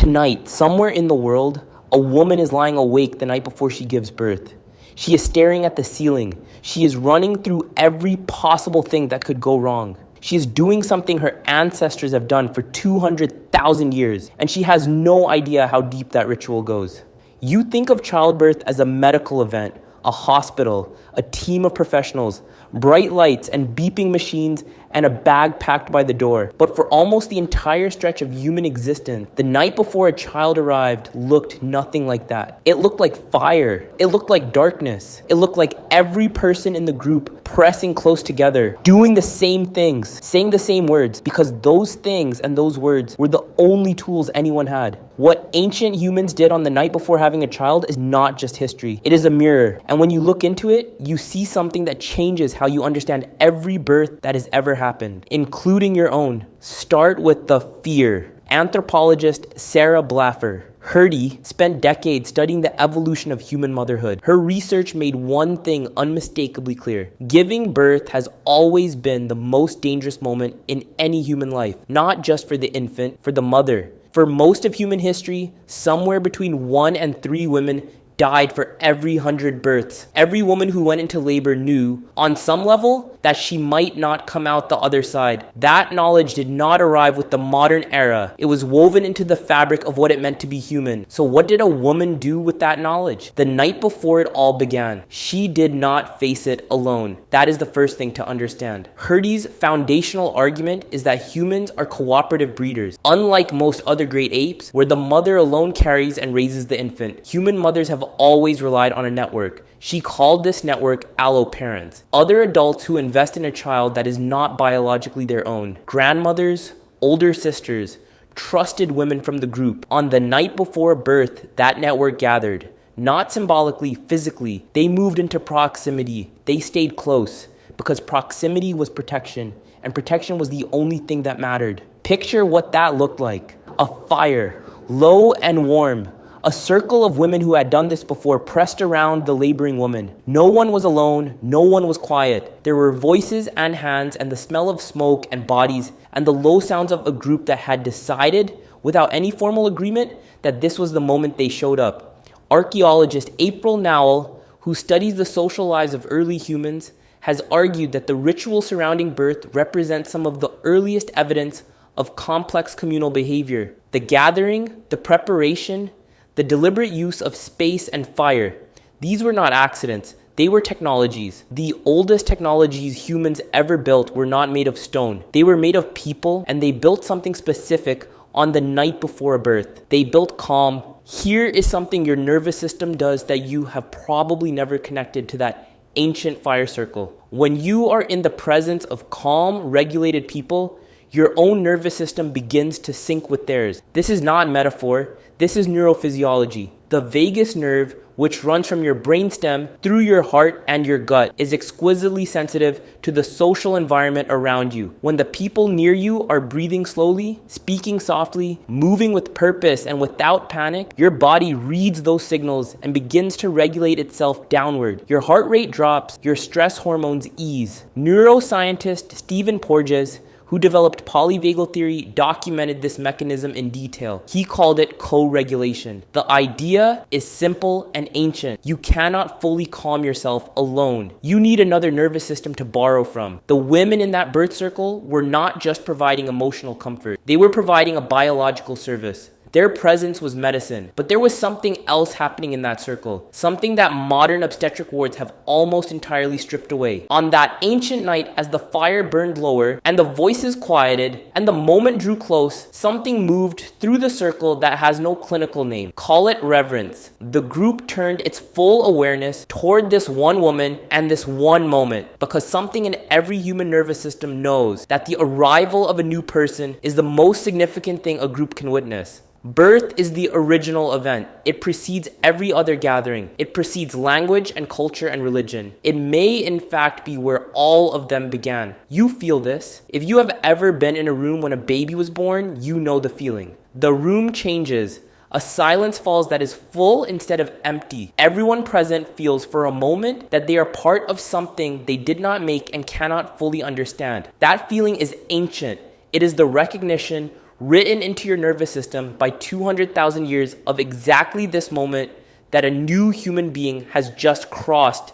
Tonight, somewhere in the world, a woman is lying awake the night before she gives birth. She is staring at the ceiling. She is running through every possible thing that could go wrong. She is doing something her ancestors have done for 200,000 years, and she has no idea how deep that ritual goes. You think of childbirth as a medical event, a hospital, a team of professionals, bright lights and beeping machines, and a bag packed by the door. But for almost the entire stretch of human existence, the night before a child arrived looked nothing like that. It looked like fire. It looked like darkness. It looked like every person in the group pressing close together, doing the same things, saying the same words, because those things and those words were the only tools anyone had. What ancient humans did on the night before having a child is not just history. It is a mirror. And when you look into it, you see something that changes how you understand every birth that has ever happened, including your own. Start with the fear. Anthropologist Sarah Blaffer Hrdy spent decades studying the evolution of human motherhood. Her research made one thing unmistakably clear. Giving birth has always been the most dangerous moment in any human life, not just for the infant, for the mother. For most of human history, somewhere between 1 and 3 women died for every 100 births. Every woman who went into labor knew, on some level, that she might not come out the other side. That knowledge did not arrive with the modern era. It was woven into the fabric of what it meant to be human. So what did a woman do with that knowledge? The night before it all began, she did not face it alone. That is the first thing to understand. Hrdy's foundational argument is that humans are cooperative breeders. Unlike most other great apes, where the mother alone carries and raises the infant, human mothers have always relied on a network. She called this network alloparents, other adults who invest in a child that is not biologically their own. Grandmothers, older sisters, trusted women from the group. On the night before birth, that network gathered. Not symbolically, physically. They moved into proximity. They stayed close because proximity was protection, and protection was the only thing that mattered. Picture what that looked like. A fire, low and warm. A circle of women who had done this before pressed around the laboring woman. No one was alone, no one was quiet. There were voices and hands and the smell of smoke and bodies and the low sounds of a group that had decided, without any formal agreement, that this was the moment they showed up. Archaeologist April Nowell, who studies the social lives of early humans, has argued that the ritual surrounding birth represents some of the earliest evidence of complex communal behavior. The gathering, the preparation, the deliberate use of space and fire. These were not accidents. They were technologies. The oldest technologies humans ever built were not made of stone. They were made of people, and they built something specific on the night before a birth. They built calm. Here is something your nervous system does that you have probably never connected to that ancient fire circle. When you are in the presence of calm, regulated people, your own nervous system begins to sync with theirs. This is not metaphor. This is neurophysiology. The vagus nerve, which runs from your brainstem through your heart and your gut, is exquisitely sensitive to the social environment around you. When the people near you are breathing slowly, speaking softly, moving with purpose and without panic, your body reads those signals and begins to regulate itself downward. Your heart rate drops, your stress hormones ease. Neuroscientist Stephen Porges, who developed polyvagal theory, documented this mechanism in detail. He called it co-regulation. The idea is simple and ancient. You cannot fully calm yourself alone. You need another nervous system to borrow from. The women in that birth circle were not just providing emotional comfort. They were providing a biological service. Their presence was medicine, but there was something else happening in that circle, something that modern obstetric wards have almost entirely stripped away. On that ancient night, as the fire burned lower and the voices quieted and the moment drew close, something moved through the circle that has no clinical name. Call it reverence. The group turned its full awareness toward this one woman and this one moment, because something in every human nervous system knows that the arrival of a new person is the most significant thing a group can witness. Birth is the original event. It precedes every other gathering. It precedes language and culture and religion. It may in fact be where all of them began. You feel this. If you have ever been in a room when a baby was born, you know the feeling. The room changes. A silence falls that is full instead of empty. Everyone present feels for a moment that they are part of something they did not make and cannot fully understand. That feeling is ancient. It is the recognition, written into your nervous system by 200,000 years of exactly this moment that a new human being has just crossed